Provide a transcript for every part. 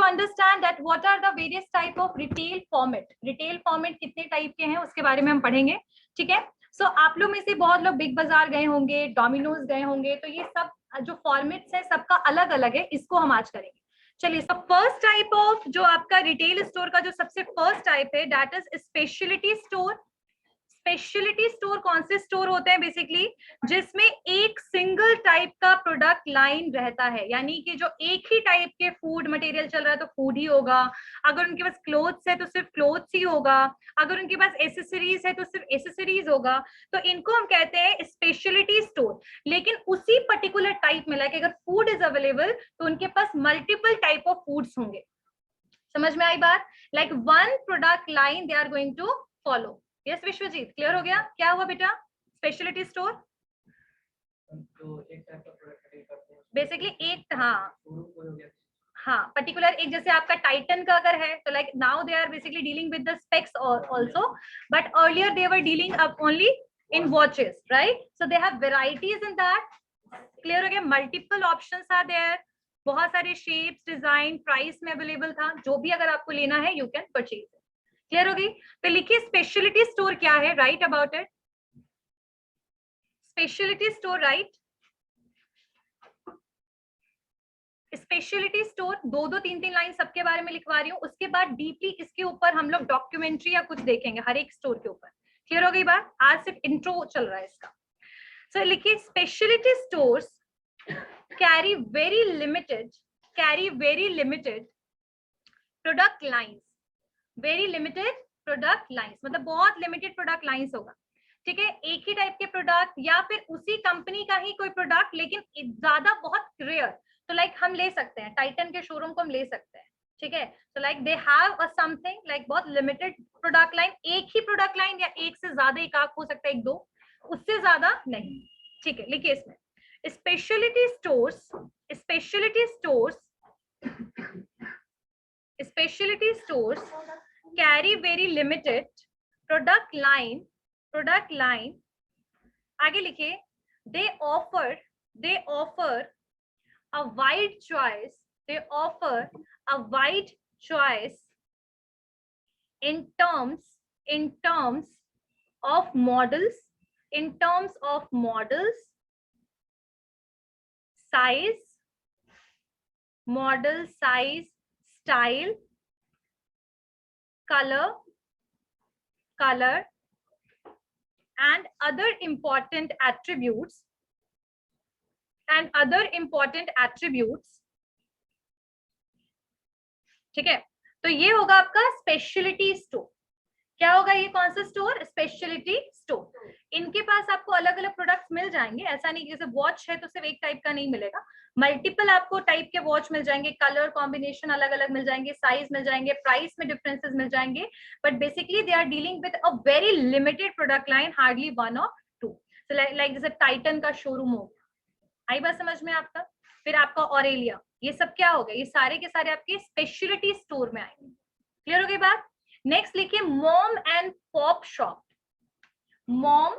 Understand that what are the various type of retail format, retail format कितने type के हैं उसके बारे में हम पढ़ेंगे, ठीक है। सो आप लोग में से बहुत लोग बिग बाजार गए होंगे, डोमिनोज गए होंगे, तो ये सब जो फॉर्मेट्स है सबका अलग अलग है, इसको हम आज करेंगे। चलिए, फर्स्ट टाइप ऑफ जो आपका रिटेल स्टोर का जो सबसे फर्स्ट टाइप है that is speciality store. Speciality store कौन से स्टोर होते हैं बेसिकली, जिसमें एक सिंगल टाइप का प्रोडक्ट लाइन रहता है, यानी कि जो एक ही टाइप के फूड मटेरियल चल रहा है तो फूड ही होगा, अगर उनके पास क्लोथ्स है तो सिर्फ क्लोथ्स ही होगा, अगर उनके पास एसेसरीज है तो सिर्फ एसेसरीज होगा, तो इनको हम कहते हैं स्पेशलिटी स्टोर। लेकिन उसी पर्टिकुलर टाइप में, लाइक अगर फूड इज अवेलेबल तो उनके पास मल्टीपल टाइप ऑफ फूड्स होंगे। समझ में आई बात? Like one product line they are going to follow. Yes Vishwajeet, clear हो गया? क्या हुआ बेटा? स्पेशलिटी स्टोर बेसिकली एक, हाँ पर्टिकुलर एक, जैसे आपका टाइटन का अगर है तो like now they are basically dealing with the specs also, but earlier they were dealing up only in watches, right? So they have varieties in that. Clear हो गया? मल्टीपल ऑप्शंस आर देयर, बहुत सारे shapes, design, price में available था, जो भी अगर आपको लेना है यू कैन परचेज। क्लियर हो गई? तो लिखिए स्पेशलिटी स्टोर क्या है, right about it. Speciality store, right. Speciality store दो दो तीन तीन लाइन सबके बारे में लिखवा रही हूँ, उसके बाद डीपली इसके ऊपर हम लोग डॉक्यूमेंट्री या कुछ देखेंगे हर एक स्टोर के ऊपर। क्लियर हो गई बात? आज सिर्फ इंट्रो चल रहा है इसका। सो लिखिए speciality stores carry very limited product lines. Very limited product lines मतलब बहुत लिमिटेड प्रोडक्ट लाइंस होगा, ठीक है। एक ही टाइप के प्रोडक्ट या फिर उसी कंपनी का ही कोई प्रोडक्ट, लेकिन ज्यादा बहुत रेयर। तो लाइक हम ले सकते हैं टाइटन के शोरूम को हम ले सकते हैं, ठीक है। तो like they have a something like बहुत लिमिटेड प्रोडक्ट लाइन, एक ही प्रोडक्ट लाइन या एक से ज्यादा, एक आंख हो सकता है, एक दो, उससे ज्यादा नहीं, ठीक है। लिखिए इसमें speciality stores, speciality stores carry very limited product line। आगे लिखिए they offer a wide choice, in terms of models, size, style, color and other important attributes, ठीक है। तो ये होगा आपका स्पेशलिटी स्टोर। क्या होगा ये? कौन सा स्टोर? Speciality store. इनके पास आपको अलग अलग प्रोडक्ट्स मिल जाएंगे, ऐसा नहीं जैसे वॉच है तो सिर्फ एक टाइप का नहीं मिलेगा, मल्टीपल आपको टाइप के वॉच मिल जाएंगे, कलर कॉम्बिनेशन अलग अलग मिल जाएंगे, साइज मिल जाएंगे, प्राइस में डिफरेंसेस मिल जाएंगे, but basically they are dealing with a very limited product line, hardly one or two. So like जैसे टाइटन का शोरूम हो गया। आई बात समझ में आपका? फिर आपका ऑरेलिया, ये सब क्या हो गया? ये सारे के सारे आपके स्पेशलिटी स्टोर में आएंगे। क्लियर हो गई बात? नेक्स्ट लिखिए mom and pop shop. Mom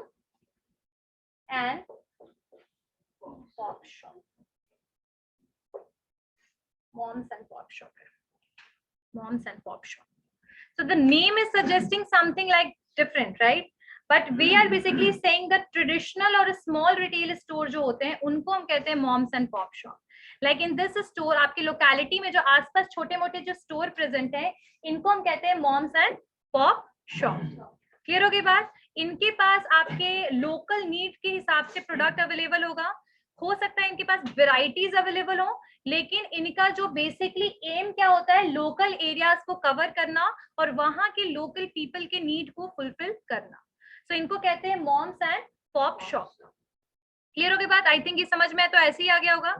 and pop shop, moms and pop shop. So the name is suggesting something like different, right? But we are basically saying that traditional और small retail store जो होते हैं उनको हम कहते हैं moms and pop shop. Like in this store, आपकी locality में जो आसपास छोटे मोटे जो स्टोर प्रेजेंट है इनको हम कहते हैं moms and pop shop. Clear हो गई बात? इनके पास आपके लोकल नीड के हिसाब से प्रोडक्ट अवेलेबल होगा, हो सकता है इनके पास वेराइटीज अवेलेबल हो, लेकिन इनका जो बेसिकली एम क्या होता है? लोकल एरियाज को कवर करना और वहां के लोकल पीपल के नीड को फुलफिल करना। सो इनको कहते हैं moms and pop shop. Clear हो गई बात? आई थिंक ये समझ में है तो ऐसे ही आ गया होगा।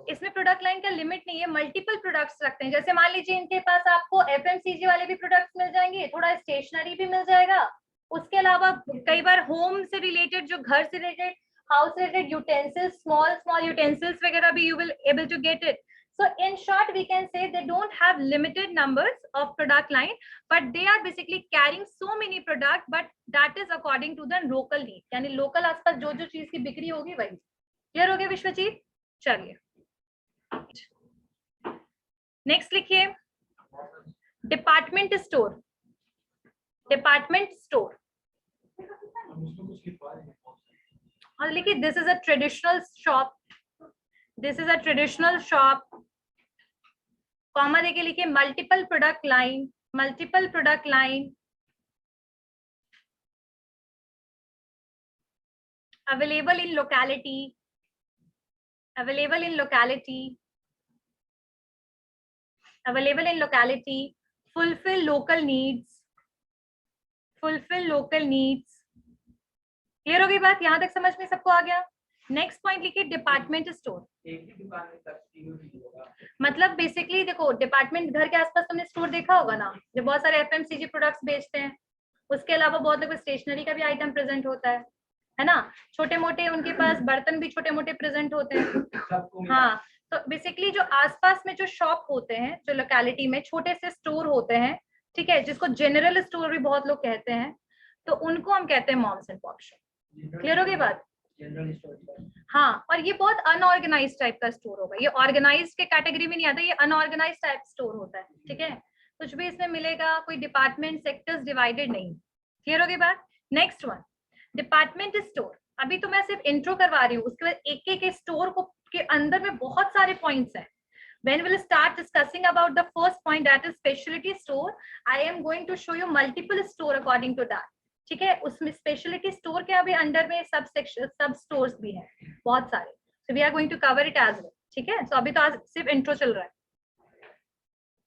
इसमें प्रोडक्ट लाइन का लिमिट नहीं है, मल्टीपल प्रोडक्ट्स रखते हैं। जैसे मान लीजिए इनके पास आपको एफएमसीजी वाले भी प्रोडक्ट्स मिल जाएंगे, थोड़ा स्टेशनरी भी मिल जाएगा, उसके अलावा कई बार होम से रिलेटेड, जो घर से related, house related utensils, small utensils वगैरह भी you will able to get it. So in short we can say they don't have limited numbers of product line, but they are basically carrying so many product, but that is according to the local need. यानी local आसपास जो जो चीज की बिक्री होगी वही। Clear हो गया विश्वजीत? चलिए नेक्स्ट लिखिए डिपार्टमेंट स्टोर। डिपार्टमेंट स्टोर और लिखिए this is a traditional shop, this is a traditional shop, comma देके लिखिए multiple product line, multiple product line, available in locality, available in locality, available in locality, fulfill local needs, fulfill local needs। Clear हो गई बात? यहां तक समझ में सबको आ गया? नेक्स्ट पॉइंट लिखिए डिपार्टमेंट स्टोर। मतलब बेसिकली देखो डिपार्टमेंट घर के आसपास तुमने स्टोर देखा होगा ना, जो बहुत सारे एफएमसीजी प्रोडक्ट्स बेचते हैं, उसके अलावा बहुत लोग स्टेशनरी का भी आइटम प्रेजेंट होता है ना, छोटे मोटे उनके पास बर्तन भी छोटे मोटे प्रेजेंट होते हैं। हाँ, तो बेसिकली जो आसपास में जो शॉप होते हैं, जो लोकेलिटी में छोटे से स्टोर होते हैं, ठीक है, जिसको जनरल स्टोर भी बहुत लोग कहते हैं, तो उनको हम कहते हैं moms and pop shop. Clear हो गई बात? हाँ, और ये बहुत अनऑर्गेनाइज टाइप का स्टोर होगा, ये ऑर्गेनाइज के कैटेगरी में नहीं आता, ये अनऑर्गेनाइज टाइप स्टोर होता है। ठीक है, कुछ भी इसमें मिलेगा, कोई डिपार्टमेंट सेक्टर्स डिवाइडेड नहीं। क्लियर हो गई बात? Next one department store. अभी तो मैं सिर्फ इंट्रो करवा रही हूँ, उसके बाद एक एक स्टोर को के अंदर में बहुत सारे पॉइंट्स हैं। When we'll start discussing about the first point, that is specialty store, I am going to show you multiple store according to that. ठीक है, उसमें स्पेशलिटी स्टोर के अभी अंडर में सब सेक्शन सब स्टोर्स भी हैं बहुत सारे, so we are going to cover it as well। ठीक है, so अभी तो आज सिर्फ इंट्रो चल रहा है।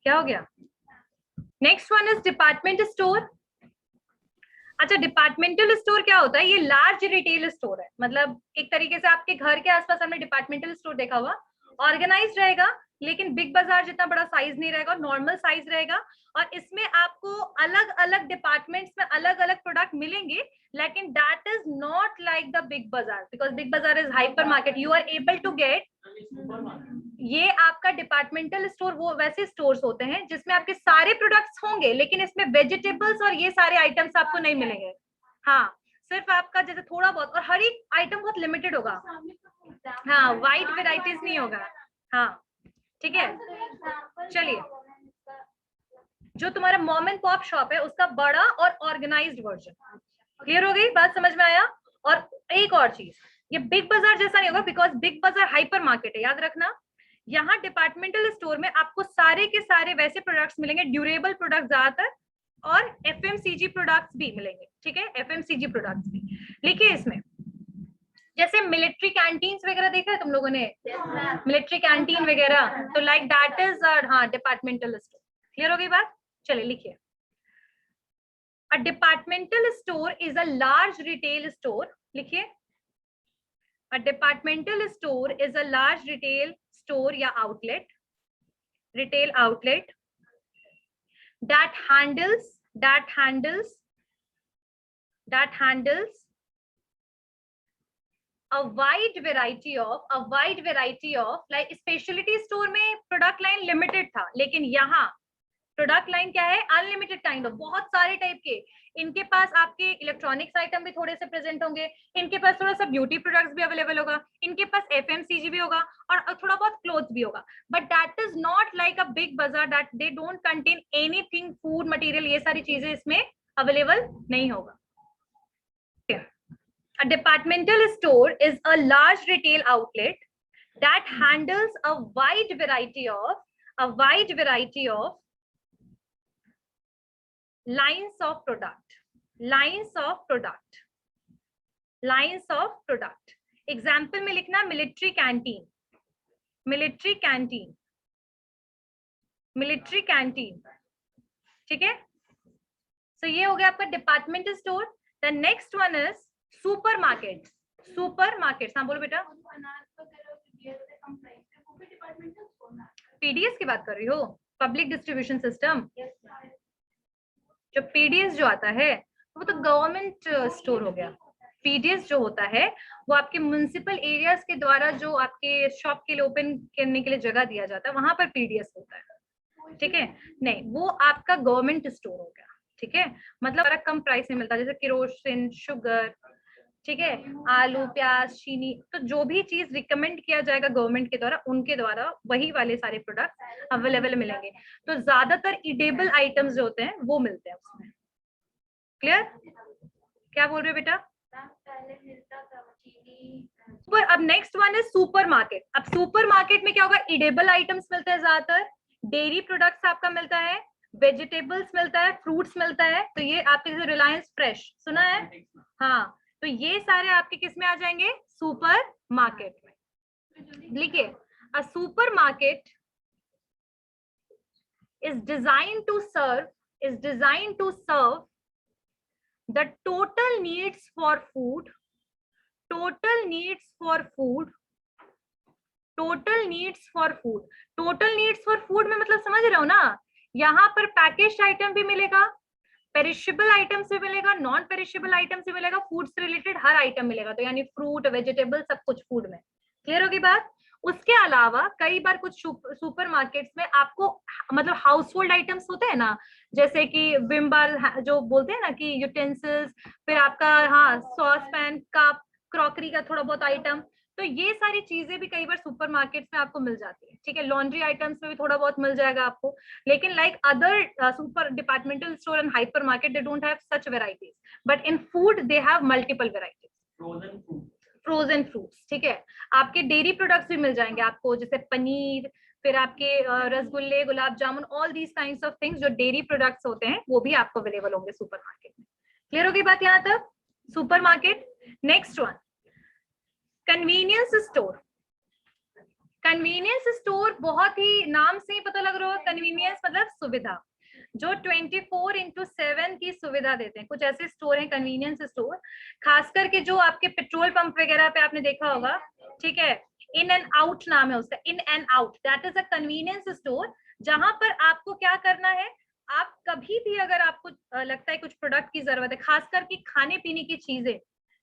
क्या हो गया? Next one is department store. अच्छा, डिपार्टमेंटल स्टोर क्या होता है? ये लार्ज रिटेल स्टोर है, मतलब एक तरीके से आपके घर के आसपास हमने डिपार्टमेंटल स्टोर देखा हुआ, ऑर्गेनाइज रहेगा लेकिन बिग बाजार जितना बड़ा साइज नहीं रहेगा, नॉर्मल साइज रहेगा, और इसमें आपको अलग अलग डिपार्टमेंट्स में अलग अलग प्रोडक्ट मिलेंगे, लेकिन that is not like the Big Bazaar, because Big Bazaar is hyper market, you are able to get. ये आपका डिपार्टमेंटल स्टोर वो वैसे स्टोर्स होते हैं जिसमें आपके सारे प्रोडक्ट्स होंगे, लेकिन इसमें वेजिटेबल्स और ये सारे आइटम्स आपको नहीं मिलेंगे। हाँ, सिर्फ आपका जैसे थोड़ा बहुत, और हर एक आइटम बहुत लिमिटेड होगा। हाँ, वाइड वेराइटीज नहीं होगा। हाँ, ठीक है, चलिए, जो तुम्हारा मॉम एंड पॉप शॉप है उसका बड़ा और ऑर्गेनाइज्ड वर्जन। क्लियर हो गई बात? समझ में आया? और एक और चीज, ये बिग बाजार जैसा नहीं होगा, बिकॉज बिग बाजार हाइपर मार्केट है, याद रखना। यहाँ डिपार्टमेंटल स्टोर में आपको सारे के सारे वैसे प्रोडक्ट्स मिलेंगे, ड्यूरेबल प्रोडक्ट ज्यादातर, और एफएमसीजी प्रोडक्ट्स भी मिलेंगे। ठीक है, एफएमसीजी प्रोडक्ट्स भी लिखिए इसमें, जैसे मिलिट्री कैंटीन्स वगैरह देखा है तुम लोगों ने? मिलिट्री कैंटीन वगैरह, तो लाइक दैट इज हाँ डिपार्टमेंटल स्टोर। क्लियर हो गई बात? चलिए लिखिए, a departmental store is a large retail store. लिखिए, a departmental store is a large retail store या outlet, retail outlet that handles a wide variety of like speciality store में product line limited था, लेकिन यहाँ product line क्या है? Unlimited kind of, बहुत सारे टाइप के। इनके पास आपके इलेक्ट्रॉनिक्स आइटम भी थोड़े से प्रेजेंट होंगे, इनके पास थोड़ा सा ब्यूटी प्रोडक्ट्स भी अवेलेबल होगा, इनके पास एफएमसीजी भी होगा, और थोड़ा बहुत क्लोथ्स भी होगा। But that is not like a Big Bazaar, that they don't contain anything, food material, ये सारी चीजें इसमें अवेलेबल नहीं होगा। A departmental store is a large retail outlet that handles a wide variety of lines of product। Example में लिखना military canteen, ठीक है। सो ये हो गया आपका departmental store. The next one is supermarket. हाँ बोलो बेटा। पीडीएस की बात कर रही हो? Public distribution system. जो पीडीएस जो आता है वो तो गवर्नमेंट स्टोर हो गया। पीडीएस जो होता है वो आपके म्युनिसिपल एरियाज के द्वारा जो आपके शॉप के लिए ओपन करने के लिए जगह दिया जाता है, वहां पर पीडीएस होता है। ठीक है, नहीं वो आपका गवर्नमेंट स्टोर हो गया। ठीक है, मतलब कम प्राइस में मिलता है, जैसे केरोसिन, शुगर, ठीक है, आलू, प्याज, चीनी, तो जो भी चीज रिकमेंड किया जाएगा गवर्नमेंट के द्वारा, उनके द्वारा वही वाले सारे प्रोडक्ट अवेलेबल मिलेंगे। तो ज्यादातर इडेबल आइटम्स जो होते हैं वो मिलते हैं उसमें। क्लियर? क्या बोल रहे हो बेटा? पहले मिलता था चीनी। पर अब नेक्स्ट वन है सुपर मार्केट। अब सुपर मार्केट में क्या होगा, इडेबल आइटम्स मिलते हैं ज्यादातर, डेयरी प्रोडक्ट्स आपका मिलता है, वेजिटेबल्स मिलता है, फ्रूट्स मिलता है। तो ये आपके जैसे रिलायंस फ्रेश सुना है, हाँ, तो ये सारे आपके किस में आ जाएंगे, सुपर मार्केट में। लिखिए, a super market is designed to serve the total needs for food total needs for food में मतलब समझ रहे हो ना, यहाँ पर पैकेज्ड आइटम भी मिलेगा, पेरिशेबल आइटम्स भी मिलेगा, नॉन पेरिशेबल आइटम्स भी मिलेगा, फूड से रिलेटेड हर आइटम मिलेगा। तो यानी फ्रूट, वेजिटेबल, सब कुछ फूड में। क्लियर होगी बात? उसके अलावा कई बार कुछ सुपर मार्केट्स में आपको मतलब हाउस होल्ड आइटम्स होते हैं ना, जैसे कि विम बार जो बोलते हैं ना कि यूटेंसिल्स, फिर आपका हाँ सॉस पैन, कप, क्रॉकरी का थोड़ा बहुत आइटम, तो ये सारी चीजें भी कई बार सुपर मार्केट्स में आपको मिल जाती है। ठीक है, लॉन्ड्री आइटम्स में भी थोड़ा बहुत मिल जाएगा आपको, लेकिन like other super departmental store and hyper market they don't have such varieties, but in food they have multiple varieties. Frozen fruits, ठीक है, आपके डेयरी प्रोडक्ट्स भी मिल जाएंगे आपको, जैसे पनीर, फिर आपके रसगुल्ले, gulab jamun, all these kinds of things जो डेयरी प्रोडक्ट्स होते हैं वो भी आपको अवेलेबल होंगे सुपर मार्केट में। क्लियर होगी बात यहाँ तक? Super market. Next one, convenience store. Convenience store बहुत ही नाम से ही पता लग रहा है, कन्वीनियंस मतलब सुविधा, जो 24/7 की सुविधा देते हैं। कुछ ऐसे स्टोर हैं कन्वीनियंस स्टोर, खास करके जो आपके पेट्रोल पंप वगैरह पे आपने देखा होगा, ठीक है, इन एंड आउट नाम है उसका, in and out, that is a convenience store, जहां पर आपको क्या करना है, आप कभी भी अगर आपको लगता है कुछ प्रोडक्ट की जरूरत है, खास करके खाने पीने की चीजें,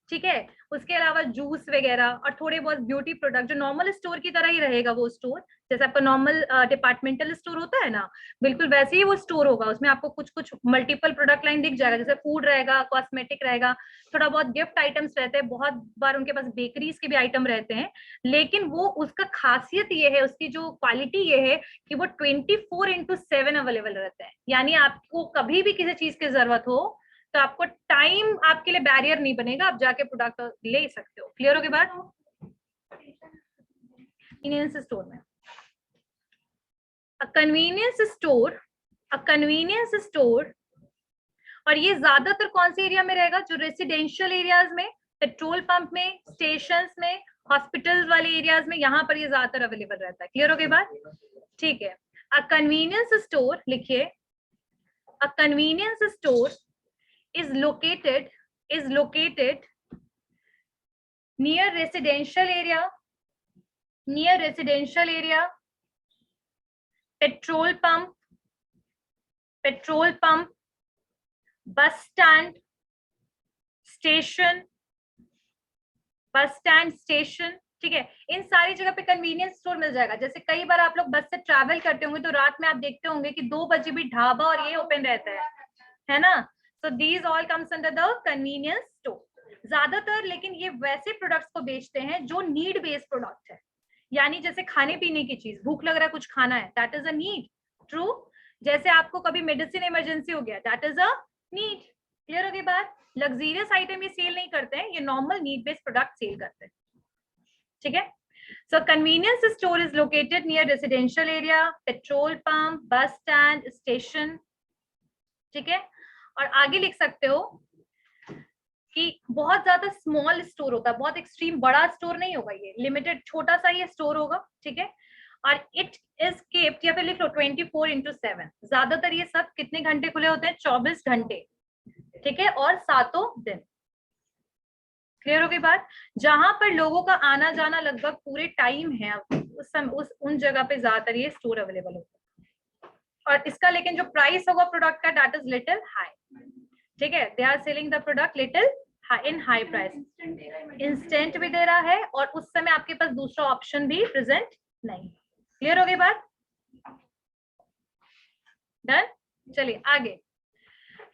ठीक है, उसके अलावा जूस वगैरह और थोड़े बहुत ब्यूटी प्रोडक्ट, जो नॉर्मल स्टोर की तरह ही रहेगा वो स्टोर, जैसे आपका नॉर्मल डिपार्टमेंटल स्टोर होता है ना, बिल्कुल वैसे ही वो स्टोर होगा। उसमें आपको कुछ कुछ मल्टीपल प्रोडक्ट लाइन दिख जाएगा, जैसे फूड रहेगा, कॉस्मेटिक रहेगा, थोड़ा बहुत गिफ्ट आइटम्स रहते हैं, बहुत बार उनके पास बेकरीज के भी आइटम रहते हैं, लेकिन वो उसका खासियत ये है, उसकी जो क्वालिटी ये है कि वो 24/7 अवेलेबल रहते हैं। यानी आपको कभी भी किसी चीज की जरूरत हो तो आपको टाइम आपके लिए बैरियर नहीं बनेगा, आप जाके प्रोडक्ट ले सकते हो। क्लियर होगी बात? कन्वीनियंस स्टोर में कन्वीनियंस स्टोर, और ये ज्यादातर कौन से एरिया में रहेगा, जो रेसिडेंशियल एरियाज में, पेट्रोल पंप में, स्टेशंस में, हॉस्पिटल्स वाले एरियाज में, यहाँ पर ये ज्यादातर अवेलेबल रहता है। क्लियर होगी बात? ठीक है, अ कन्वीनियंस स्टोर लिखिए, अ convenience store is located near residential area, petrol pump, bus stand, station, ठीक है, इन सारी जगह पे कन्वीनियंस स्टोर मिल जाएगा। जैसे कई बार आप लोग बस से ट्रैवल करते होंगे तो रात में आप देखते होंगे कि 2 बजे भी ढाबा और ये ओपन रहता है ना, so these all comes under the convenience store ज्यादातर। लेकिन ये वैसे प्रोडक्ट्स को बेचते हैं जो नीड बेस्ड प्रोडक्ट है, यानी जैसे खाने पीने की चीज, भूख लग रहा है कुछ खाना है, that is a need, true. जैसे आपको कभी मेडिसिन इमरजेंसी हो गया, that is a need. Clear हो गई बात? लग्जरियस आइटम ये सेल नहीं करते हैं, ये normal need based product sell करते हैं, ठीक है। So convenience store is located near residential area, petrol pump, bus stand, station, ठीक है। और आगे लिख सकते हो कि बहुत ज्यादा स्मॉल स्टोर होता है, बहुत एक्सट्रीम बड़ा स्टोर नहीं होगा, ये लिमिटेड छोटा सा ये स्टोर होगा, ठीक है। और इट इज केप्ट, या फिर लिख लो 24/7, ज्यादातर ये सब कितने घंटे खुले होते हैं, 24 घंटे, ठीक है, और 7 दिन। क्लियर हो गई बात? जहां पर लोगों का आना जाना लगभग पूरे टाइम है, उन जगह पे ज्यादातर ये स्टोर अवेलेबल होता है। और इसका लेकिन जो प्राइस होगा प्रोडक्ट का, दैट इज लिटिल हाई, ठीक है, they are selling the product little in high price. Instant भी दे रहा है और उस समय आपके पास दूसरा ऑप्शन भी प्रेजेंट नहीं। क्लियर हो गई बात? डन? चलिए आगे,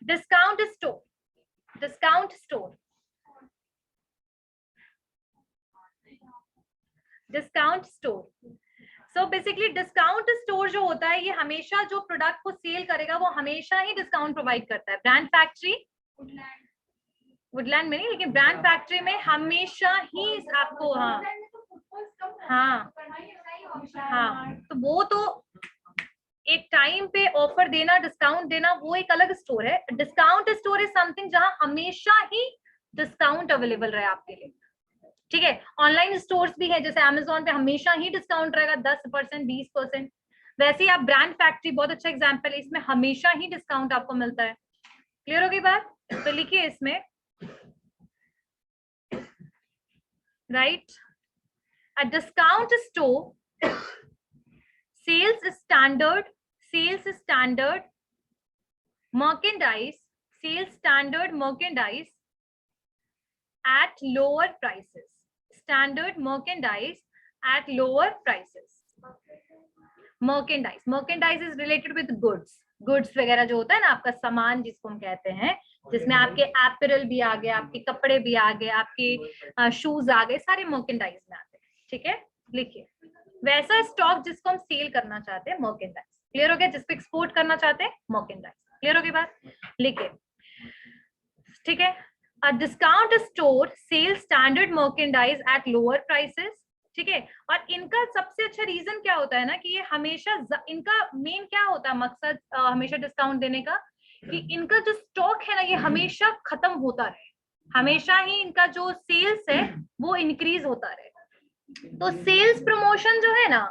discount store. Discount store. So basically discount store जो होता है ये हमेशा जो प्रोडक्ट को सेल करेगा वो हमेशा ही डिस्काउंट प्रोवाइड करता है। ब्रांड फैक्ट्री वुडलैंड में नहीं, लेकिन ब्रांड फैक्ट्री में हमेशा ही आपको हाँ तो वो तो एक टाइम पे ऑफर देना, डिस्काउंट देना, वो एक अलग स्टोर है। डिस्काउंट स्टोर इज समथिंग जहां हमेशा ही डिस्काउंट अवेलेबल रहे आपके लिए, ठीक है। ऑनलाइन स्टोर्स भी है, जैसे Amazon पे हमेशा ही डिस्काउंट रहेगा 10%, 20%। वैसे ही आप ब्रांड फैक्ट्री बहुत अच्छा एग्जांपल है, इसमें हमेशा ही डिस्काउंट आपको मिलता है। क्लियर होगी बात? तो लिखिए इसमें, right, a discount store sells standard merchandise, sales standard merchandise at lower prices, standard merchandise at lower prices. merchandise is related with goods वगैरह जो होता है ना आपका सामान जिसको हम कहते हैं, जिसमें आपके एपरल भी आ गए, आपके कपड़े भी आ गए, आपके शूज आ गए, सारे merchandise में आते हैं, ठीक है। लिखिए, वैसा स्टॉक जिसको हम सेल करना चाहते हैं merchandise। क्लियर हो गया? जिसको एक्सपोर्ट करना चाहते हैं merchandise। क्लियर होगी बात? लिखिए, ठीक है। A discount store sell standard merchandise at lower prices, ठीक है। और इनका सबसे अच्छा रीजन क्या होता है ना कि ये हमेशा, इनका मेन क्या होता है मकसद हमेशा डिस्काउंट देने का, कि इनका जो स्टॉक है ना ये हमेशा खत्म होता रहे, हमेशा ही इनका जो सेल्स है वो इंक्रीज होता रहे। तो सेल्स प्रमोशन जो है ना,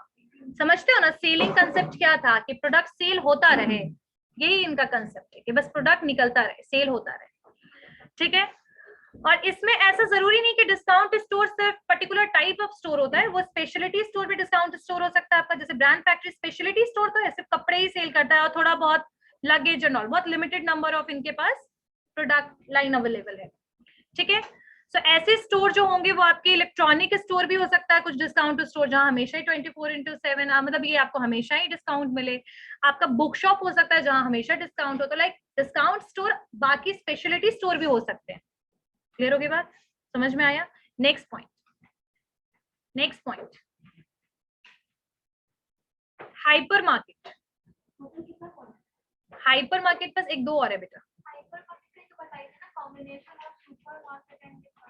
समझते हो ना सेलिंग कंसेप्ट क्या था, कि प्रोडक्ट सेल होता रहे, यही इनका कंसेप्ट है कि बस प्रोडक्ट निकलता रहे, सेल होता रहे, ठीक है। और इसमें ऐसा जरूरी नहीं कि डिस्काउंट स्टोर सिर्फ पर्टिकुलर टाइप ऑफ स्टोर होता है, वो स्पेशलिटी स्टोर भी डिस्काउंट स्टोर हो सकता है आपका। जैसे ब्रांड फैक्ट्री स्पेशलिटी स्टोर तो है, सिर्फ कपड़े ही सेल करता है और थोड़ा बहुत लगेज एंड ऑल, बहुत लिमिटेड नंबर ऑफ इनके पास प्रोडक्ट लाइन अवेलेबल है, ठीक है। सो ऐसे स्टोर जो होंगे वो आपके इलेक्ट्रॉनिक स्टोर भी हो सकता है, कुछ डिस्काउंट स्टोर जहां हमेशा ही 24/7 मतलब ये आपको हमेशा ही डिस्काउंट मिले। आपका बुक शॉप हो सकता है जहां हमेशा डिस्काउंट हो। तो लाइक डिस्काउंट स्टोर बाकी स्पेशलिटी स्टोर भी हो सकते हैं। क्लियर होगी बात? समझ में आया? Next point, hypermarket. Hypermarket बस एक दो और है बेटा,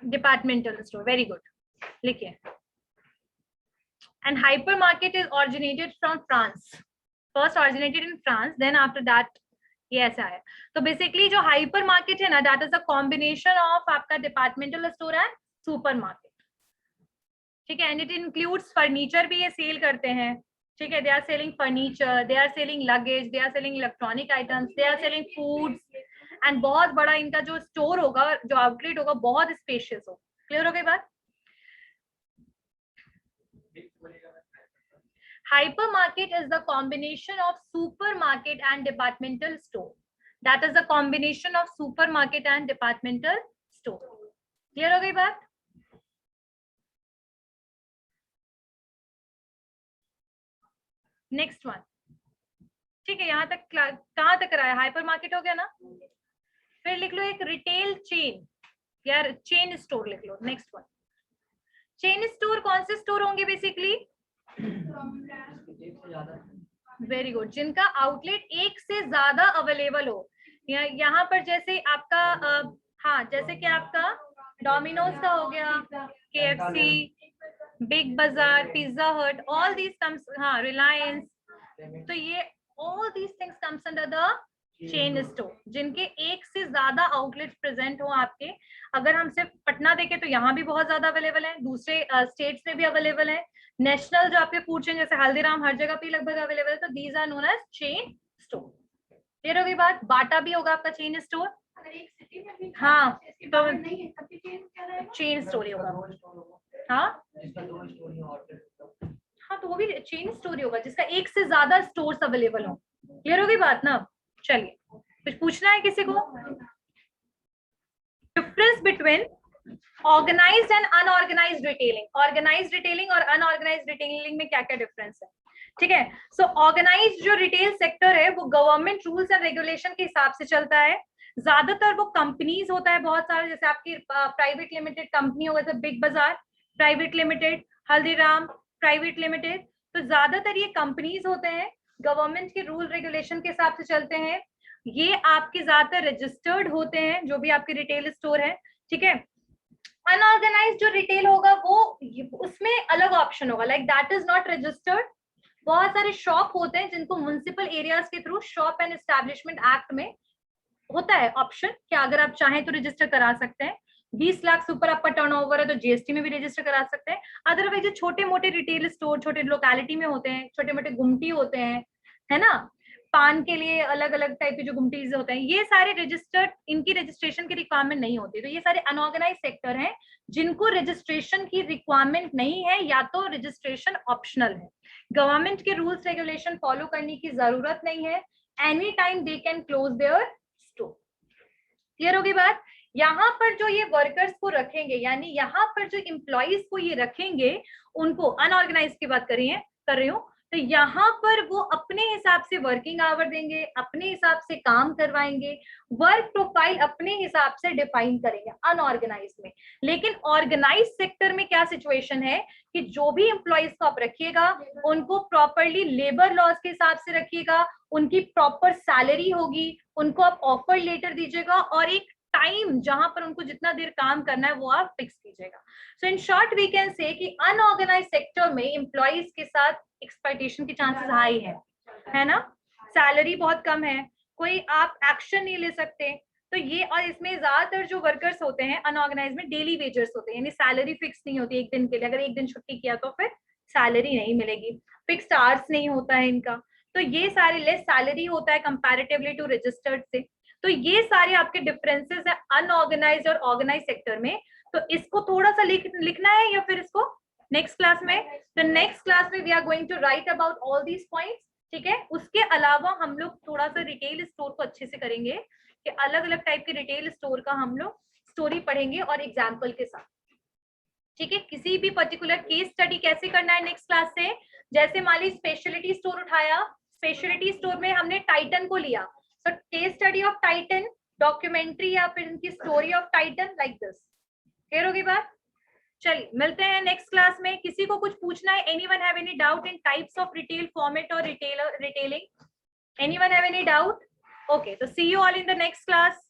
डिपार्टमेंटल स्टोर, वेरी गुड। लिखिए, and hypermarket is originated from France, first originated in France, then after that ये ऐसा है। तो बेसिकली जो हाइपर मार्केट है ना, that is a combination of आपका departmental store and super market, ठीक है। एंड इट इंक्लूड्स फर्नीचर भी ये सेल करते हैं, ठीक है। They are selling furniture, they are selling luggage, they are selling electronic items, they are selling foods, and बहुत बड़ा इनका जो स्टोर होगा, जो आउटलेट होगा, बहुत स्पेशियस हो। क्लियर हो गई बात? Hypermarket is the combination of supermarket and departmental store. That is the combination of supermarket and departmental store. Clear हो गई बात? Next one. ठीक है, यहाँ तक कहाँ तक रहा है? हाइपर मार्केट हो गया ना। फिर लिख लो एक रिटेल चेन, यार चेन स्टोर लिख लो। नेक्स्ट वन, चेन स्टोर कौन से स्टोर होंगे बेसिकली? वेरी गुड, जिनका आउटलेट एक से ज्यादा अवेलेबल हो। यहाँ पर जैसे आपका हाँ, जैसे कि आपका डोमिनोज का हो गया, KFC, बिग बाजार, पिज्जा हट, ऑल दीज कम्स, हाँ रिलायंस, तो ये all these things comes under the chain store, जिनके एक से ज्यादा आउटलेट प्रेजेंट हो आपके। अगर हम सिर्फ पटना देखें तो यहाँ भी बहुत ज्यादा अवेलेबल है, दूसरे स्टेट्स में भी अवेलेबल है। नेशनल जो आपके फूड चेन जैसे हल्दीराम हर जगह पे लगभग अवेलेबल है, तो these are known as chain store. Clear हो गई बात? बाटा भी होगा आपका चेन स्टोर, हाँ तो चेन स्टोर ही होगा। हाँ हाँ, तो वो भी चेन स्टोर होगा जिसका एक से ज्यादा स्टोर्स अवेलेबल हो। क्लियर हो गई बात ना? चलिए, कुछ पूछना है किसी को? Difference between organised and unorganised retailing. Organised retailing और अनऑर्गेनाइज्ड रिटेलिंग में क्या क्या डिफरेंस है? ठीक है, सो ऑर्गेनाइज्ड जो रिटेल सेक्टर है वो गवर्नमेंट रूल्स एंड रेगुलेशन के हिसाब से चलता है। ज्यादातर वो कंपनीज होता है बहुत सारे, जैसे आपकी प्राइवेट लिमिटेड कंपनी होगा, जैसे बिग बाजार private limited, Haldiram private limited. तो ज्यादातर ये कंपनीज होते हैं, गवर्नमेंट के रूल रेगुलेशन के हिसाब से चलते हैं। ये आपके ज्यादातर रजिस्टर्ड होते हैं, जो भी आपके रिटेल स्टोर है, ठीक है। अनऑर्गेनाइज जो रिटेल होगा वो उसमें अलग ऑप्शन होगा, like that is not registered. बहुत सारे शॉप होते हैं जिनको म्युनिसिपल एरियाज के through shop and establishment act में होता है ऑप्शन कि अगर आप चाहें तो रजिस्टर करा सकते हैं। 20 लाख से ऊपर आपका टर्नओवर है तो जीएसटी में भी रजिस्टर करा सकते हैं। अदरवाइज जो छोटे मोटे रिटेल स्टोर छोटे लोकेलिटी में होते हैं, छोटे मोटे गुमटी होते हैं, है ना, पान के लिए अलग अलग टाइप के जो गुमटीज होते हैं, ये सारे रजिस्टर्ड, इनकी रजिस्ट्रेशन की रिक्वायरमेंट नहीं होती। तो ये सारे अनऑर्गेनाइज सेक्टर हैं जिनको रजिस्ट्रेशन की रिक्वायरमेंट नहीं है या तो रजिस्ट्रेशन ऑप्शनल है। गवर्नमेंट के रूल्स रेगुलेशन फॉलो करने की जरूरत नहीं है। Any time they can close their store. Clear होगी बात? यहाँ पर जो ये वर्कर्स को रखेंगे, यानी यहाँ पर जो एम्प्लॉइज को ये रखेंगे, उनको अनऑर्गेनाइज की बात कर रही हूँ, तो यहाँ पर वो अपने हिसाब से वर्किंग आवर देंगे, अपने हिसाब से काम करवाएंगे, वर्क प्रोफाइल अपने हिसाब से डिफाइन करेंगे अनऑर्गेनाइज में। लेकिन ऑर्गेनाइज सेक्टर में क्या सिचुएशन है कि जो भी एम्प्लॉइज को आप रखिएगा उनको प्रॉपरली लेबर लॉज के हिसाब से रखिएगा, उनकी प्रॉपर सैलरी होगी, उनको आप ऑफर लेटर दीजिएगा और एक टाइम जहां पर उनको जितना देर काम करना है वो आप फिक्स कीजिएगा। So in short we can say कि अनऑर्गेनाइज सेक्टर में एम्प्लॉइज के साथ एक्सप्लॉइटेशन की चांसेस हाई है ना, सैलरी बहुत कम है, कोई आप एक्शन नहीं ले सकते। तो ये, और इसमें ज्यादातर जो वर्कर्स होते हैं अनऑर्गेनाइज में डेली वेजर्स होते हैं, यानी सैलरी फिक्स नहीं होती एक दिन के लिए, अगर एक दिन छुट्टी किया तो फिर सैलरी नहीं मिलेगी, फिक्स्ड आवर्स नहीं होता है इनका। तो ये सारे लेस सैलरी होता है कंपैरेटिवली टू रजिस्टर्ड से। तो ये सारे आपके डिफरेंसेस है अनऑर्गेनाइज और ऑर्गेनाइज सेक्टर में। तो इसको थोड़ा सा लिखना है या फिर इसको नेक्स्ट क्लास में? तो नेक्स्ट क्लास में we are going to write about all these points, ठीक है। उसके अलावा हम लोग थोड़ा सा रिटेल स्टोर को अच्छे से करेंगे कि अलग अलग टाइप के रिटेल स्टोर का हम लोग स्टोरी पढ़ेंगे और एग्जाम्पल के साथ, ठीक है। किसी भी पर्टिकुलर केस स्टडी कैसे करना है नेक्स्ट क्लास से, जैसे मान ली स्पेशलिटी स्टोर उठाया, स्पेशलिटी स्टोर में हमने टाइटन को लिया, तो case study of Titan, documentary या फिर इनकी story of Titan, like this. Clear होगी बात? चलिए मिलते हैं नेक्स्ट क्लास में। किसी को कुछ पूछना है? Anyone have any doubt in types of retail format और retailing? Anyone have any doubt? Okay, तो see you all in the next class.